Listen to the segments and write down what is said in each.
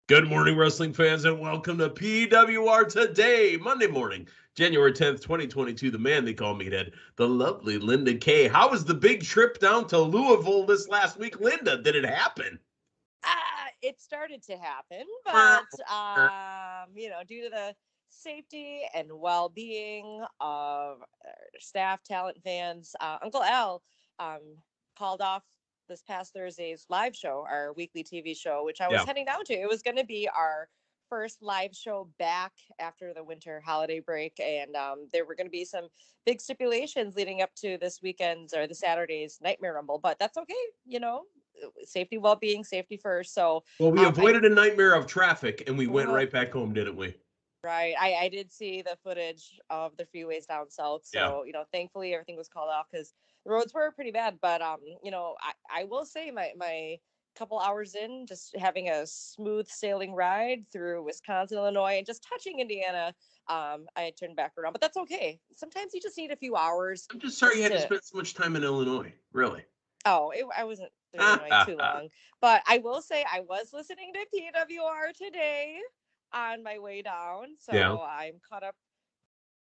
Good morning, wrestling fans, and welcome to PWR Today, Monday morning, January 10th, 2022. The man they call Meathead, the lovely Linda Kay. How was the big trip down to Louisville this last week, Linda? Did it happen? It started to happen, but due to the safety and well-being of staff, talent, fans, Uncle Al called off this past Thursday's live show, our weekly TV show, which I was Yeah. heading down to. It was going to be our first live show back after the winter holiday break, and there were going to be some big stipulations leading up to this weekend's or the Saturday's Nightmare Rumble, but that's okay, safety, well-being, safety first. So Well, we avoided a nightmare of traffic, and we went right back home, didn't we? Right. I did see the footage of the freeways down south. So, thankfully everything was called off because the roads were pretty bad. But I will say my couple hours in, just having a smooth sailing ride through Wisconsin, Illinois, and just touching Indiana, I turned back around. But that's okay. Sometimes you just need a few hours. I'm just sorry you had to spend so much time in Illinois. Really? Oh, I wasn't in Illinois too long. But I will say I was listening to PWR today on my way down, so I'm caught up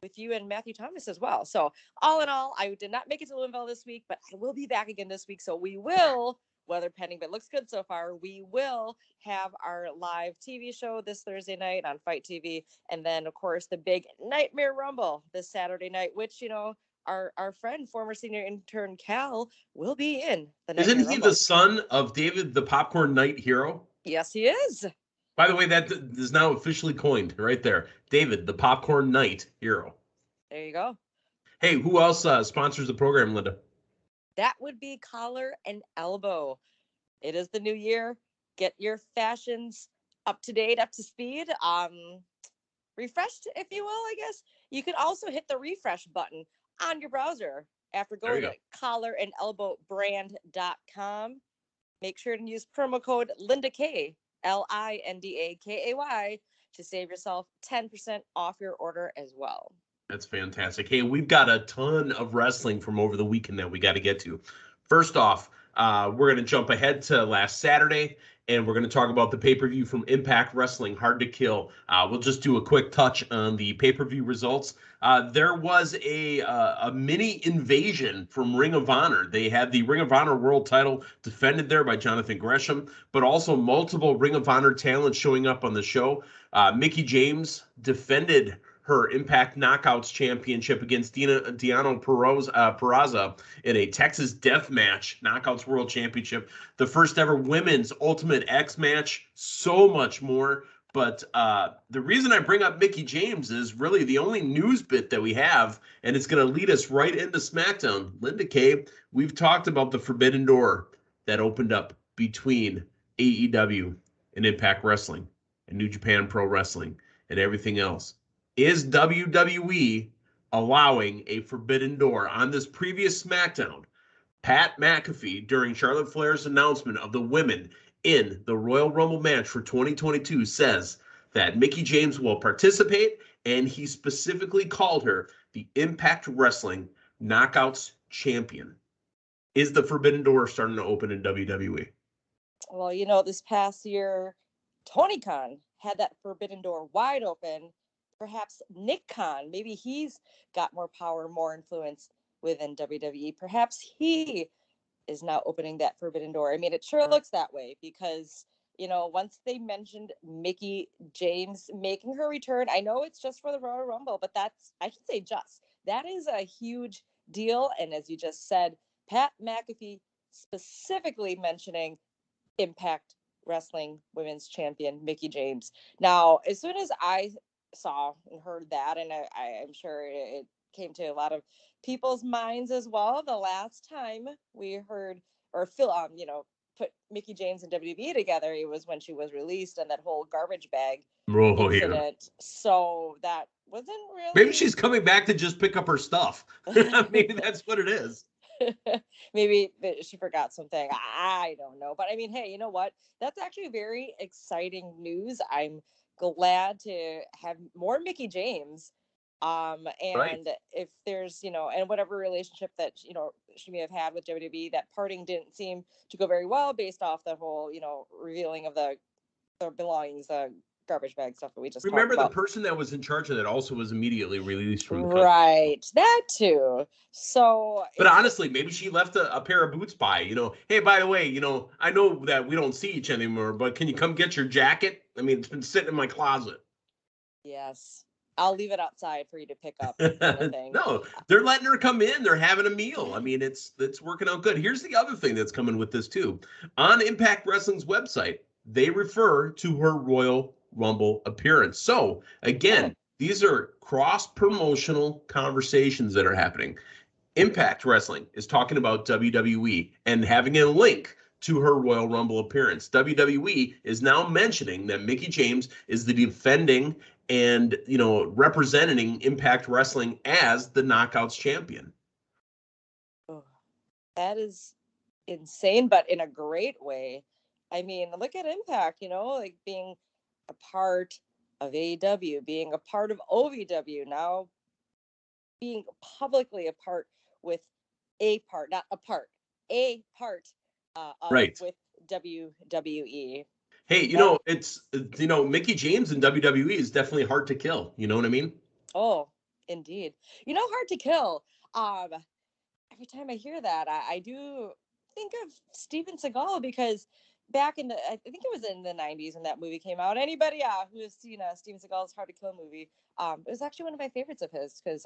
with you and Matthew Thomas as well. So all in all, I did not make it to Louisville this week, but I will be back again this week. So we will, weather pending, but it looks good so far, we will have our live TV show this Thursday night on Fight TV, and then of course the big Nightmare Rumble this Saturday night, which our friend, former senior intern Cal, will be in the Nightmare Isn't he Rumble. the son of David the Popcorn Knight Hero? Yes, he is. By the way, that is now officially coined right there. David, the Popcorn Knight Hero. There you go. Hey, who else sponsors the program, Linda? That would be Collar and Elbow. It is the new year. Get your fashions up to date, up to speed, refreshed, if you will, I guess. You can also hit the refresh button on your browser after going to collarandelbowbrand.com. Make sure to use promo code LindaK, LINDAKAY, to save yourself 10% off your order as well. That's fantastic. Hey, we've got a ton of wrestling from over the weekend that we got to get to. First off, we're going to jump ahead to last Saturday, and we're going to talk about the pay-per-view from Impact Wrestling, Hard to Kill. We'll just do a quick touch on the pay-per-view results. There was a mini invasion from Ring of Honor. They had the Ring of Honor World title defended there by Jonathan Gresham, but also multiple Ring of Honor talent showing up on the show. Mickie James defended her Impact Knockouts Championship against Deonna Purrazzo in a Texas Death Match Knockouts World Championship, the first ever women's Ultimate X match, so much more. But the reason I bring up Mickie James is really the only news bit that we have, and it's going to lead us right into SmackDown. Linda Kay, we've talked about the forbidden door that opened up between AEW and Impact Wrestling and New Japan Pro Wrestling and everything else. Is WWE allowing a forbidden door? On this previous SmackDown, Pat McAfee, during Charlotte Flair's announcement of the women in the Royal Rumble match for 2022, says that Mickie James will participate, and he specifically called her the Impact Wrestling Knockouts Champion. Is the forbidden door starting to open in WWE? Well, this past year, Tony Khan had that forbidden door wide open. Perhaps Nick Khan, maybe he's got more power, more influence within WWE. Perhaps he is now opening that forbidden door. I mean, it sure looks that way because, once they mentioned Mickie James making her return, I know it's just for the Royal Rumble, but I should say that is a huge deal. And as you just said, Pat McAfee specifically mentioning Impact Wrestling Women's Champion Mickie James. Now, as soon as I saw and heard that, and I'm sure it came to a lot of people's minds as well. The last time we heard or Phil, put Mickie James and WWE together, it was when she was released and that whole garbage bag incident. Yeah. So that wasn't really. Maybe she's coming back to just pick up her stuff. Maybe that's what it is. Maybe she forgot something. I don't know. But I mean, hey, you know what? That's actually very exciting news. I'm glad to have more Mickie James. And if there's, and whatever relationship that, she may have had with WWE, that parting didn't seem to go very well based off the whole, revealing of the their belongings, garbage bag stuff that we just Remember, talked the about. person that was in charge of that also was immediately released from the company. Right, that too. So, But honestly, maybe she left a pair of boots by. Hey, by the way, I know that we don't see each anymore, but can you come get your jacket? I mean, it's been sitting in my closet. yes, I'll leave it outside for you to pick up, kind of thing. No, they're letting her come in. They're having a meal. I mean, it's working out good. Here's the other thing that's coming with this too. On Impact Wrestling's website, they refer to her Royal Rumble appearance. So again, these are cross-promotional conversations that are happening. Impact Wrestling is talking about WWE and having a link to her Royal Rumble appearance. WWE is now mentioning that Mickie James is the defending and, representing Impact Wrestling as the Knockouts champion. Oh, that is insane, but in a great way. I mean, look at Impact, like being a part of AEW, being a part of OVW, now being publicly a part with a part of Right. with WWE. Hey, it's Mickie James in WWE is definitely hard to kill. You know what I mean? Oh, indeed. Hard to kill. Every time I hear that, I do think of Steven Seagal, because back in I think it was in the 90s when that movie came out. Anybody who has seen Steven Seagal's Hard to Kill movie, it was actually one of my favorites of his, because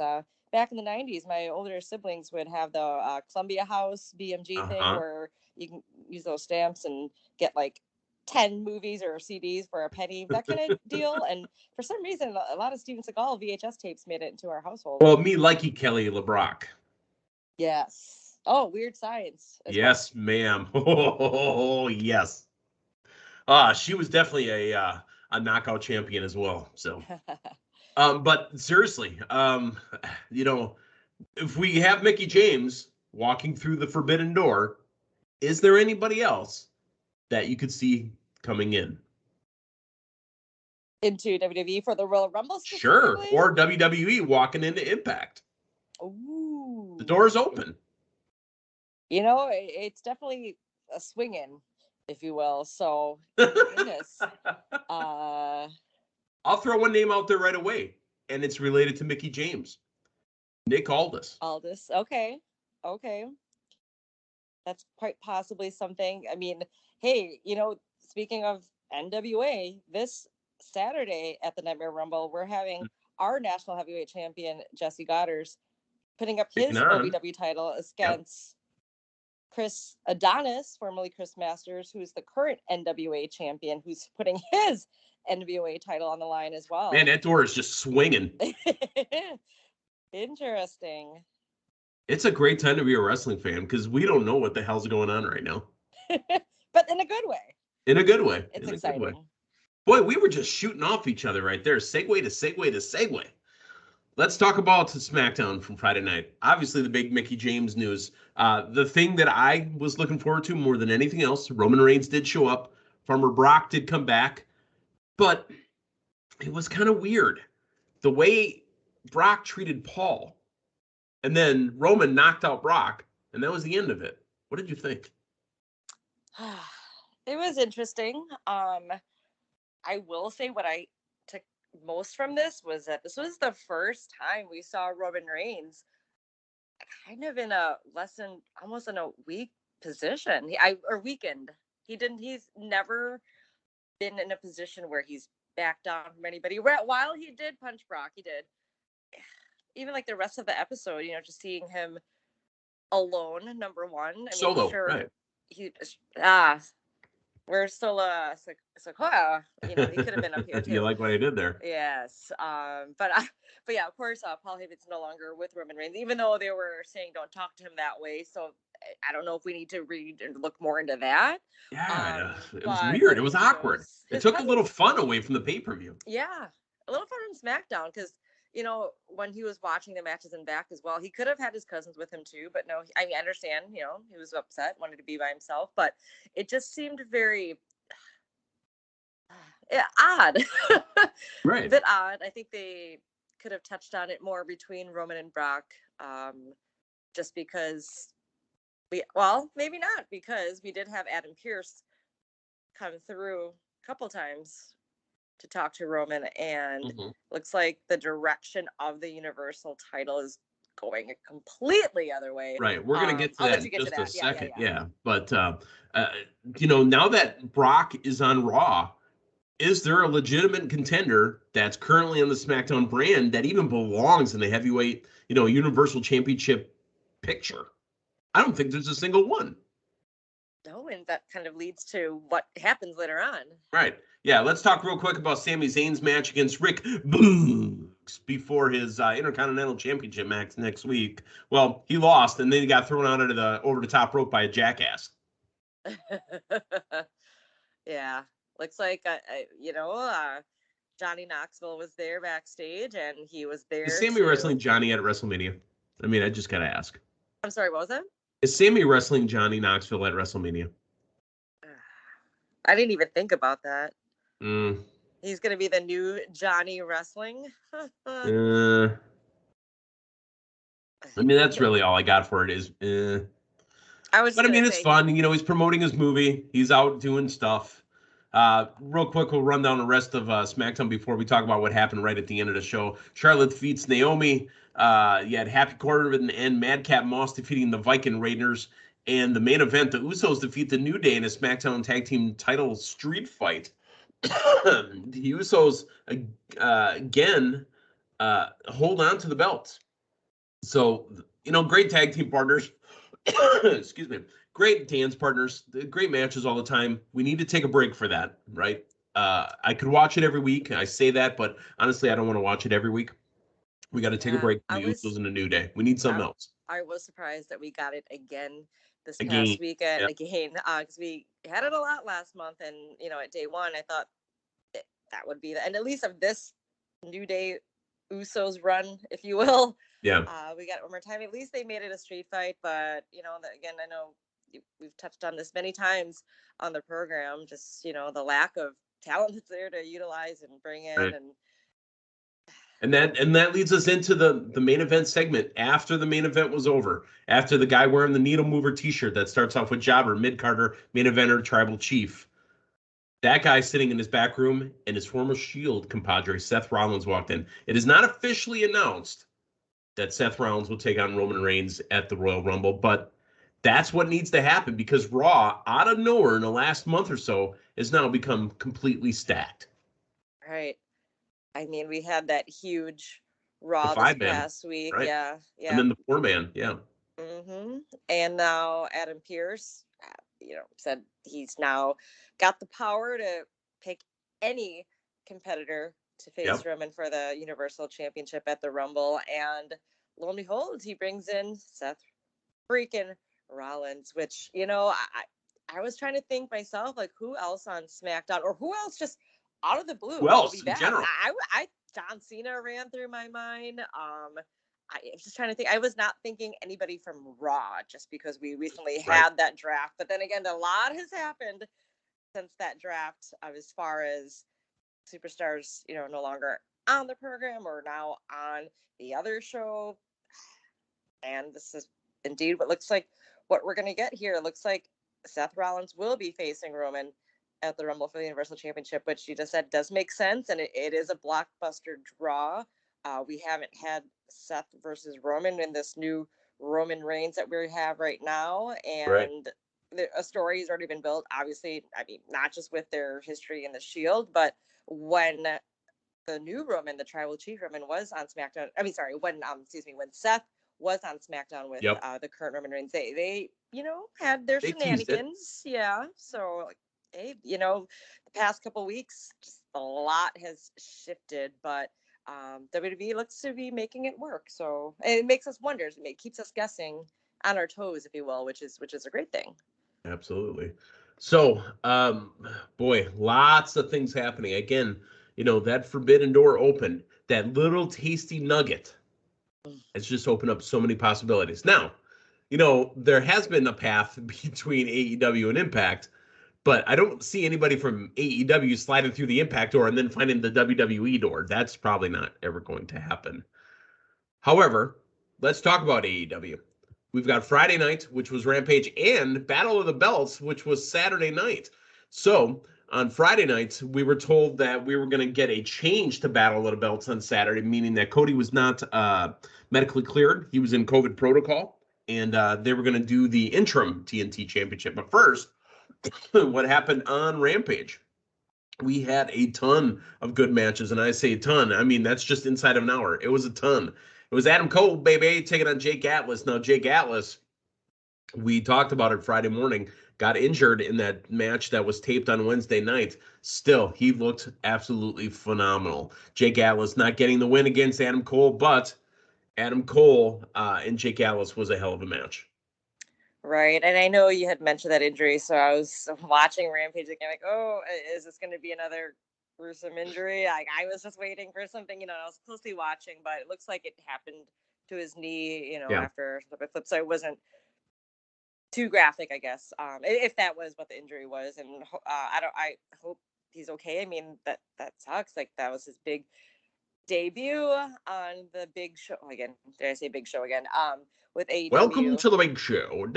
back in the 90s, my older siblings would have the Columbia House BMG thing where you can use those stamps and get like 10 movies or CDs for a penny, that kind of deal. And for some reason, a lot of Steven Seagal VHS tapes made it into our household. Well, me likey Kelly LeBrock. Yes. Oh, Weird Science. Yes, ma'am. Oh, yes. She was definitely a knockout champion as well. So, but seriously, if we have Mickie James walking through the forbidden door, is there anybody else that you could see coming in? Into WWE for the Royal Rumble? Sure. Or WWE walking into Impact. Ooh. The door's open. It's definitely a swing-in, if you will. So, goodness. I'll throw one name out there right away, and it's related to Mickie James. Nick Aldis. Okay. That's quite possibly something. I mean, hey, speaking of NWA, this Saturday at the Nightmare Rumble, we're having our national heavyweight champion, Jesse Goddard, putting up his OVW title against Chris Adonis, formerly Chris Masters, who's the current NWA champion, who's putting his NWA title on the line as well. Man, that door is just swinging. Interesting. It's a great time to be a wrestling fan, because we don't know what the hell's going on right now. But in a good way. In a good way. It's exciting. Good way. Boy, we were just shooting off each other right there. Segue to segue to segue. Let's talk about SmackDown from Friday night. Obviously, the big Mickie James news. The thing that I was looking forward to more than anything else, Roman Reigns did show up. Farmer Brock did come back. But it was kind of weird. The way Brock treated Paul. And then Roman knocked out Brock. And that was the end of it. What did you think? It was interesting. I will say what I took most from this was that this was the first time we saw Roman Reigns kind of in a almost in a weak position. Weakened. He's never been in a position where he's backed down from anybody. While he did punch Brock, he did. Even like the rest of the episode, just seeing him alone, number one. I mean, Solo, sure, right. We're still Sequoia. He could have been up here too. You like what I did there? Yes. But yeah, of course, Paul Heyman's no longer with Roman Reigns, even though they were saying don't talk to him that way. So I don't know if we need to read and look more into that. Yeah, it was weird. It was awkward. It took a little fun away from the pay-per-view. Yeah, a little fun from SmackDown, because when he was watching the matches in back as well, he could have had his cousins with him too, but no, I understand, he was upset, wanted to be by himself, but it just seemed very odd. Right. A bit odd. I think they could have touched on it more between Roman and Brock, just because maybe not, because we did have Adam Pearce come through couple times to talk to Roman, and looks like the direction of the Universal title is going a completely other way. Right. We're going to get to that in just a that. second. Yeah. But, now that Brock is on Raw, is there a legitimate contender that's currently on the SmackDown brand that even belongs in the heavyweight, Universal Championship picture? I don't think there's a single one. No, and that kind of leads to what happens later on. Right. Yeah, let's talk real quick about Sami Zayn's match against Rick Boogs before his Intercontinental Championship match next week. Well, he lost, and then he got thrown out over the top rope by a jackass. Yeah, looks like Johnny Knoxville was there backstage, and he was there. Is Sami wrestling Johnny at WrestleMania? I mean, I just gotta ask. I'm sorry, what was that? Is Sami wrestling Johnny Knoxville at WrestleMania? I didn't even think about that. Mm. He's going to be the new Johnny Wrestling. I mean, that's really all I got for it is. It's fun. He's promoting his movie. He's out doing stuff. Real quick, we'll run down the rest of SmackDown before we talk about what happened right at the end of the show. Charlotte defeats Naomi. You had Happy Corbin and Madcap Moss defeating the Viking Raiders. And the main event, the Usos defeat the New Day in a SmackDown Tag Team title street fight. The Usos, again, hold on to the belts. So, great tag team partners. Excuse me. Great dance partners. Great matches all the time. We need to take a break for that, right? I could watch it every week. I say that, but honestly, I don't want to watch it every week. We got to take a break from the Usos in a New Day. We need something else. I was surprised that we got it again this past weekend again, because we had it a lot last month, and at day one I thought that would be and at least of this New Day Usos run, if you will. Yeah. We got it one more time. At least they made it a street fight, but again, I know we've touched on this many times on the program, just the lack of talent that's there to utilize and bring in. Right. And that leads us into the main event segment. After the main event was over, after the guy wearing the Needle Mover t-shirt that starts off with Jobber, Mid-Carter, Main Eventer, Tribal Chief, that guy sitting in his back room, and his former Shield compadre, Seth Rollins, walked in. It is not officially announced that Seth Rollins will take on Roman Reigns at the Royal Rumble, but that's what needs to happen because Raw, out of nowhere in the last month or so, has now become completely stacked. Right. I mean, we had that huge Raw this past week. Right? Yeah. And then the 4-man, yeah. Mm-hmm. And now Adam Pearce, said he's now got the power to pick any competitor to face Roman for the Universal Championship at the Rumble. And lo and behold, he brings in Seth freaking Rollins, which, I was trying to think myself, like, who else on SmackDown or who else just out of the blue? Who else in general? John Cena ran through my mind. I was just trying to think. I was not thinking anybody from Raw just because we recently had that draft. But then again, a lot has happened since that draft as far as superstars, no longer on the program or now on the other show. And this is indeed what looks like what we're going to get here. It looks like Seth Rollins will be facing Roman at the Rumble for the Universal Championship, which you just said does make sense. And it is a blockbuster draw. We haven't had Seth versus Roman in this new Roman Reigns that we have right now. And a story has already been built, obviously, I mean, not just with their history in the Shield, but when the new Roman, the Tribal Chief Roman, was on SmackDown. When Seth was on SmackDown with the current Roman Reigns, they had their shenanigans. Yeah. So, hey, the past couple weeks, just a lot has shifted, but WWE looks to be making it work. So it makes us wonder. It keeps us guessing on our toes, if you will, which is a great thing. Absolutely. So, boy, lots of things happening. Again, that forbidden door opened, that little tasty nugget. It's just opened up so many possibilities. Now, there has been a path between AEW and Impact, but I don't see anybody from AEW sliding through the Impact door and then finding the WWE door. That's probably not ever going to happen. However, let's talk about AEW. We've got Friday night, which was Rampage, and Battle of the Belts, which was Saturday night. So On Friday night, we were told that we were going to get a change to Battle of the Belts on Saturday, meaning that Cody was not medically cleared. He was in COVID protocol, and they were going to do the interim TNT Championship. But first, what happened on Rampage? We had a ton of good matches, and I say a ton. I mean, that's just inside of an hour. It was a ton. It was Adam Cole, baby, taking on Jake Atlas. Now, Jake Atlas, we talked about it Friday morning, got injured in that match that was taped on Wednesday night. Still, he looked absolutely phenomenal. Jake Atlas not getting the win against Adam Cole, but Adam Cole and Jake Atlas was a hell of a match. Right. And I know you had mentioned that injury, so I was watching Rampage again, like, oh, is this going to be another gruesome injury? Like, I was just waiting for something, I was closely watching, but it looks like it happened to his knee, after the flip. So it wasn't too graphic, I guess, if that was what the injury was. And I hope he's okay. I mean, that sucks. Like, that was his big debut on the big show again. Did I say big show again? With AEW. Welcome to the big show.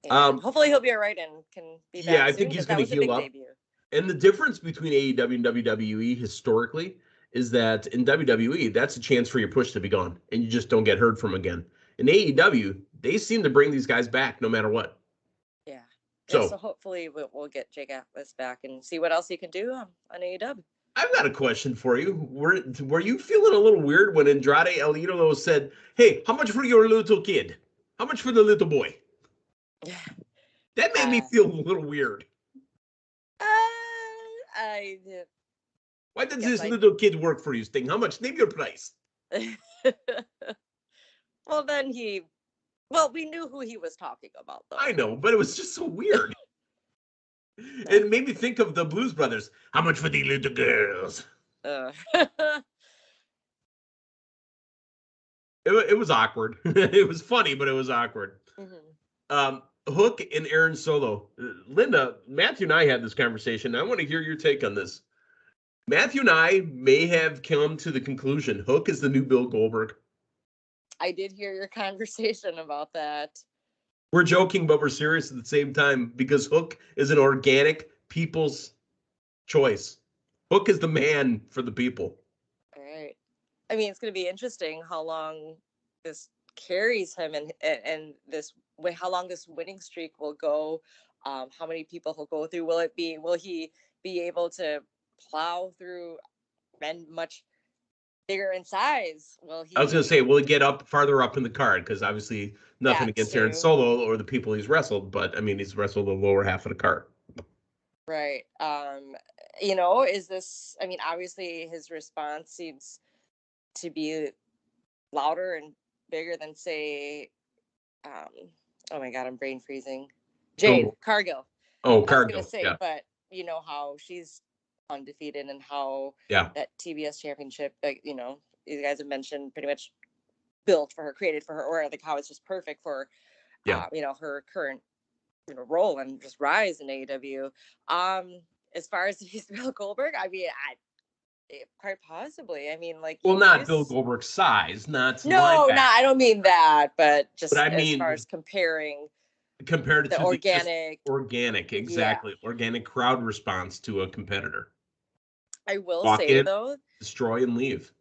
Hopefully he'll be all right and can be back. Yeah, I soon, think he's going to heal up. Debut. And the difference between AEW and WWE historically is that in WWE, that's a chance for your push to be gone, and you just don't get heard from again. In AEW, they seem to bring these guys back no matter what. Yeah. So hopefully we'll get Jake Atlas back and see what else he can do on AEW. I've got a question for you. Were you feeling a little weird when Andrade El Idolo said, "Hey, how much for your little kid? How much for the little boy?" That made me feel a little weird. Why does this little kid work for you, Sting? How much? Name your price. Well, we knew who he was talking about, though. I know, but it was just so weird. It made me think of the Blues Brothers. How much for the little girls? It was awkward. It was funny, but it was awkward. Mm-hmm. Hook and Aaron Solo. Linda, Matthew and I had this conversation. I want to hear your take on this. Matthew and I may have come to the conclusion Hook is the new Bill Goldberg. I did hear your conversation about that. We're joking, but we're serious at the same time because Hook is an organic people's choice. Hook is the man for the people. All right. I mean, it's going to be interesting how long this carries him and how long this winning streak will go. How many people he'll go through. Will he be able to plow through men much bigger in size? I was going to say, will he get farther up in the card? Because obviously nothing against Aaron Solo or the people he's wrestled, but I mean, he's wrestled the lower half of the card. Right. Is this, I mean, obviously his response seems to be louder and bigger than, say, oh my God, I'm brain freezing. Jade Cargill. Oh, Cargill. I was going to say, but you know how she's undefeated and how that TBS championship, you guys have mentioned pretty much built for her, created for her, or I think how it's just perfect for, her current, role and just rise in AEW. As far as he's Bill Goldberg, I mean, quite possibly. I mean, not Bill Goldberg's size, not. No, I don't mean that, but just as far as compared to the organic, exactly, organic crowd response to a competitor. I will say though, destroy and leave.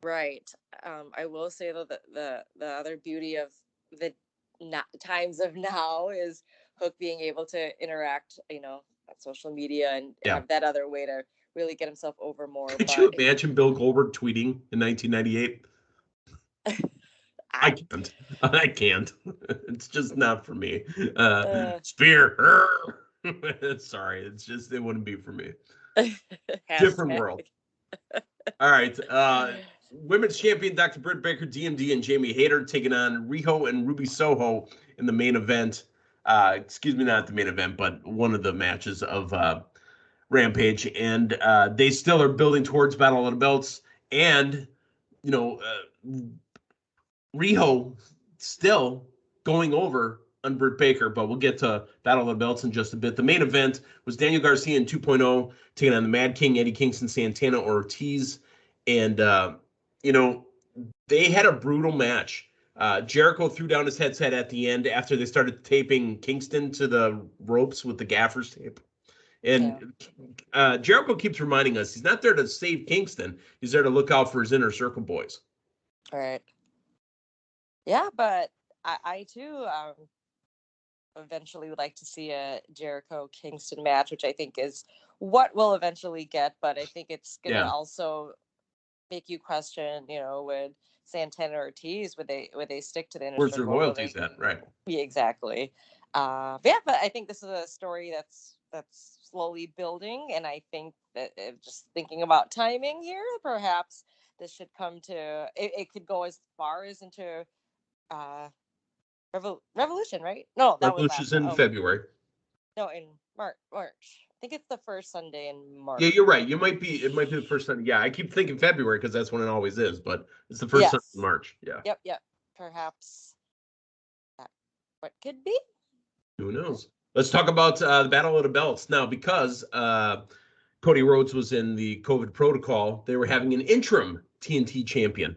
Right. I will say though that the other beauty of the times of now is Hook being able to interact, on social media and have that other way to really get himself over more. Could you imagine Bill Goldberg tweeting in 1998? I can't. It's just not for me. Spear. Sorry, it wouldn't be for me. Different world. All right. Women's champion Dr. Britt Baker, DMD, and Jamie Hayter taking on Riho and Ruby Soho in the main event. Not the main event, but one of the matches of Rampage. And they still are building towards Battle of the Belts. And, Riho still going over on Britt Baker, but we'll get to Battle of the Belts in just a bit. The main event was Daniel Garcia in 2.0 taking on the Mad King, Eddie Kingston, Santana Ortiz. And, they had a brutal match. Jericho threw down his headset at the end after they started taping Kingston to the ropes with the gaffer's tape. And Jericho keeps reminding us he's not there to save Kingston. He's there to look out for his inner circle boys. All right. Yeah, but I too eventually would like to see a Jericho Kingston match, which I think is what we'll eventually get. But I think it's going to also make you question, would Santana or Ortiz, would they stick to the inner Where's circle? their loyalties at? Right. Yeah, exactly. But I think this is a story that's slowly building, and I think that just thinking about timing here, perhaps this should come to it could go as far as into Revolution, right? No, that Revolution's in February. No, in March. I think it's the first Sunday in March. Yeah, you're right. It might be the first Sunday. Yeah, I keep thinking February because that's when it always is, but it's the first Sunday in March. Yeah. Yep. Perhaps what could be? Who knows? Let's talk about the Battle of the Belts now, because Cody Rhodes was in the COVID protocol. They were having an interim TNT champion.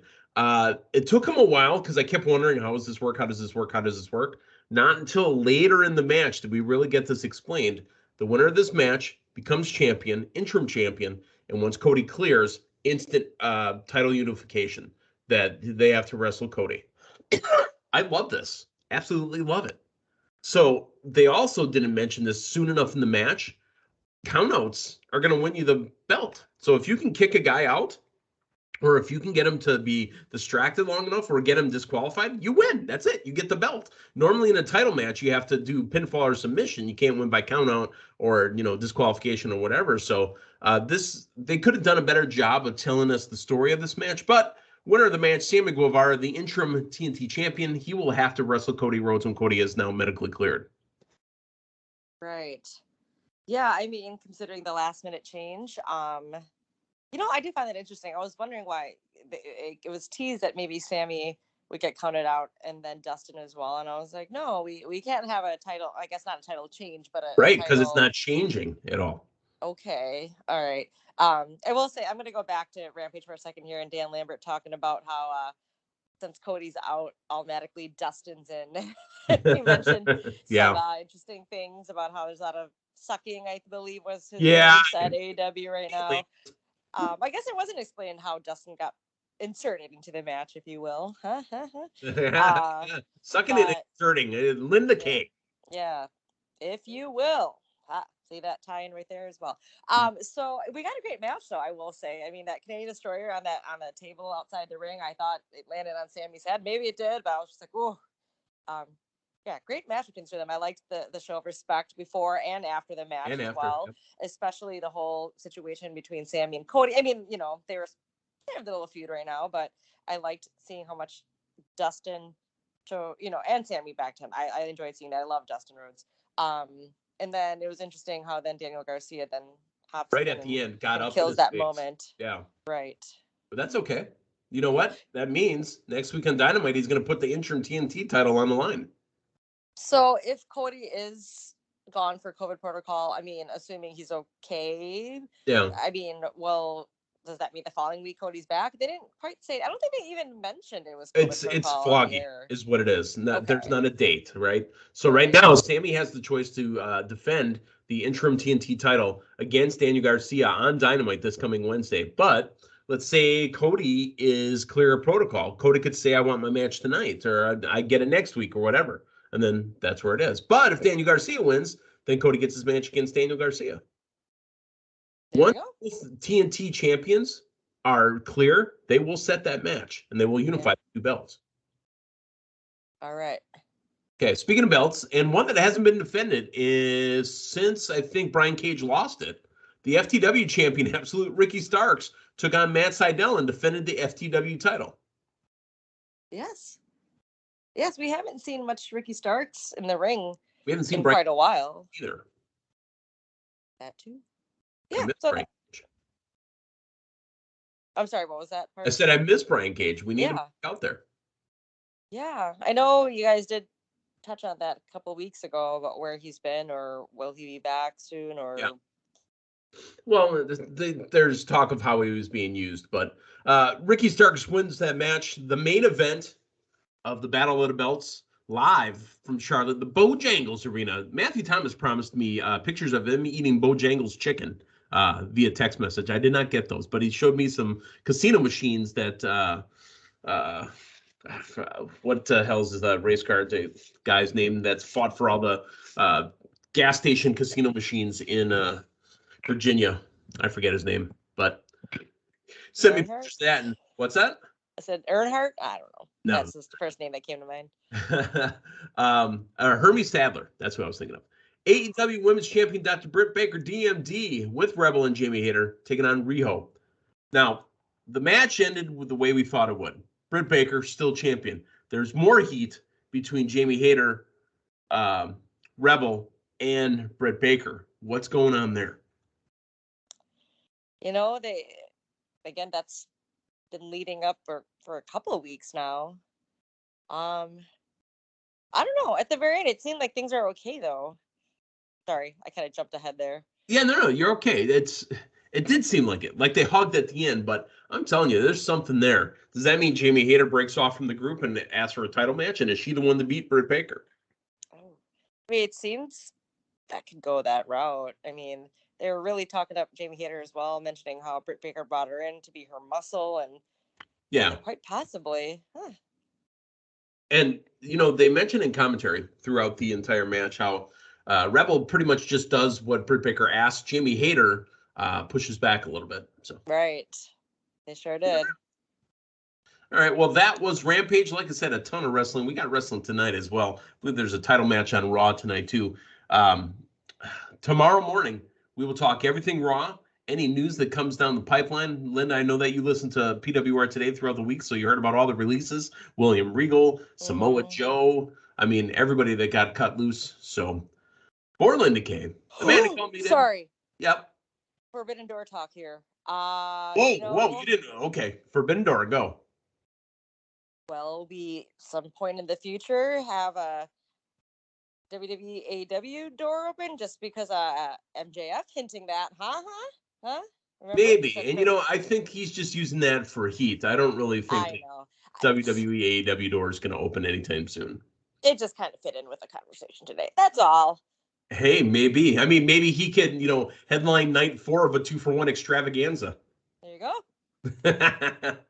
It took him a while because I kept wondering, how does this work? How does this work? How does this work? Not until later in the match did we really get this explained. The winner of this match becomes champion, interim champion, and once Cody clears, instant title unification that they have to wrestle Cody. I love this. Absolutely love it. So they also didn't mention this soon enough in the match. Countouts are going to win you the belt. So if you can kick a guy out, or if you can get him to be distracted long enough or get him disqualified, you win. That's it. You get the belt. Normally in a title match, you have to do pinfall or submission. You can't win by countout or, disqualification or whatever. So they could have done a better job of telling us the story of this match. But winner of the match, Sammy Guevara, the interim TNT champion, he will have to wrestle Cody Rhodes when Cody is now medically cleared. Right. Yeah, I mean, considering the last minute change, I do find that interesting. I was wondering why it was teased that maybe Sammy would get counted out and then Dustin as well. And I was like, no, we can't have a title. I guess not a title change, but right, because it's not changing at all. Okay. All right. I will say I'm going to go back to Rampage for a second here, and Dan Lambert talking about how since Cody's out, automatically Dustin's in. He mentioned some interesting things about how there's a lot of sucking, I believe was his words at AEW right now. I guess it wasn't explained how Dustin got inserted into the match, if you will. Sucking and inserting. Linda King. Yeah, if you will. See that tie-in right there as well. So we got a great match, though, I will say. I mean, that Canadian Destroyer on the table outside the ring, I thought it landed on Sammy's head. Maybe it did, but I was just like, oh. Great match between them. I liked the show of respect before and after the match as well, especially the whole situation between Sammy and Cody. I mean, they have a little feud right now, but I liked seeing how much Dustin and Sammy backed him. I enjoyed seeing that. I love Dustin Rhodes. And then it was interesting how then Daniel Garcia then hops right at the end, got up, kills that moment. Yeah, right. But that's okay. You know what? That means next week on Dynamite, he's going to put the interim TNT title on the line. So if Cody is gone for COVID protocol, I mean, assuming he's okay. Yeah. I mean, well, does that mean the following week Cody's back? They didn't quite say. I don't think they even mentioned it was COVID protocol. It's foggy, is what it is. There's not a date, right? So right now, Sammy has the choice to defend the interim TNT title against Daniel Garcia on Dynamite this coming Wednesday. But let's say Cody is clear of protocol. Cody could say, I want my match tonight, or I get it next week, or whatever. And then that's where it is. But if Daniel Garcia wins, then Cody gets his match against Daniel Garcia. Once TNT champions are clear, they will set that match, and they will unify the two belts. All right. Okay, speaking of belts, and one that hasn't been defended is since I think Brian Cage lost it, the FTW champion, Absolute Ricky Starks, took on Matt Sydal and defended the FTW title. Yes, we haven't seen much Ricky Starks in the ring. We haven't seen in quite a while either. That too. Yeah. So I'm sorry. What was that part? I said I miss Brian Cage. We need him out there. Yeah, I know you guys did touch on that a couple of weeks ago about where he's been, or will he be back soon, or. Yeah. Well, there's talk of how he was being used, but Ricky Starks wins that match. The main event of the Battle of the Belts live from Charlotte, the Bojangles Arena. Matthew Thomas promised me pictures of him eating Bojangles chicken via text message. I did not get those, but he showed me some casino machines that what the hell's is that race car guy's name that's fought for all the gas station casino machines in Virginia. I forget his name, but send me pictures of that. And what's that? I said Earnhardt. I don't know. No, that's just the first name that came to mind. Hermes Sadler. That's what I was thinking of. AEW Women's Champion Dr. Britt Baker, DMD, with Rebel and Jamie Hayter taking on Riho. Now, the match ended with the way we thought it would. Britt Baker still champion. There's more heat between Jamie Hayter, Rebel, and Britt Baker. What's going on there? That's been leading up for a couple of weeks now. I don't know. At the very end, it seemed like things are okay, though. Sorry, I kind of jumped ahead there. Yeah, no, you're okay. It did seem like it. Like they hugged at the end, but I'm telling you, there's something there. Does that mean Jamie Hayter breaks off from the group and asks for a title match? And is she the one to beat Britt Baker? Oh, it seems that could go that route. I mean, they were really talking up Jamie Hayter as well, mentioning how Britt Baker brought her in to be her muscle, and quite possibly. Huh. And they mentioned in commentary throughout the entire match how Rebel pretty much just does what Britt Baker asked. Jamie Hayter pushes back a little bit. So right, they sure did. All right, well, that was Rampage. Like I said, a ton of wrestling. We got wrestling tonight as well. I believe there's a title match on Raw tonight too. Tomorrow morning, we will talk everything Raw, any news that comes down the pipeline. Linda, I know that you listened to PWR today throughout the week, so you heard about all the releases. William Regal, Samoa Joe. I mean, everybody that got cut loose. So, for Linda Kay. Amanda called me. Sorry. Yep. Forbidden Door talk here. Whoa, you didn't. Okay, Forbidden Door, go. Well, we, some point in the future, have a WWE AEW door open just because MJF hinting that, huh? Remember? Maybe. And, I think he's just using that for heat. I don't really think WWE AEW door is going to open anytime soon. It just kind of fit in with the conversation today. That's all. Hey, maybe. I mean, maybe he could, headline night 4 of a 2-for-1 extravaganza. There you go.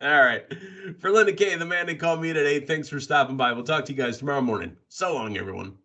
All right. For Linda Kay, the man they called me today, thanks for stopping by. We'll talk to you guys tomorrow morning. So long, everyone.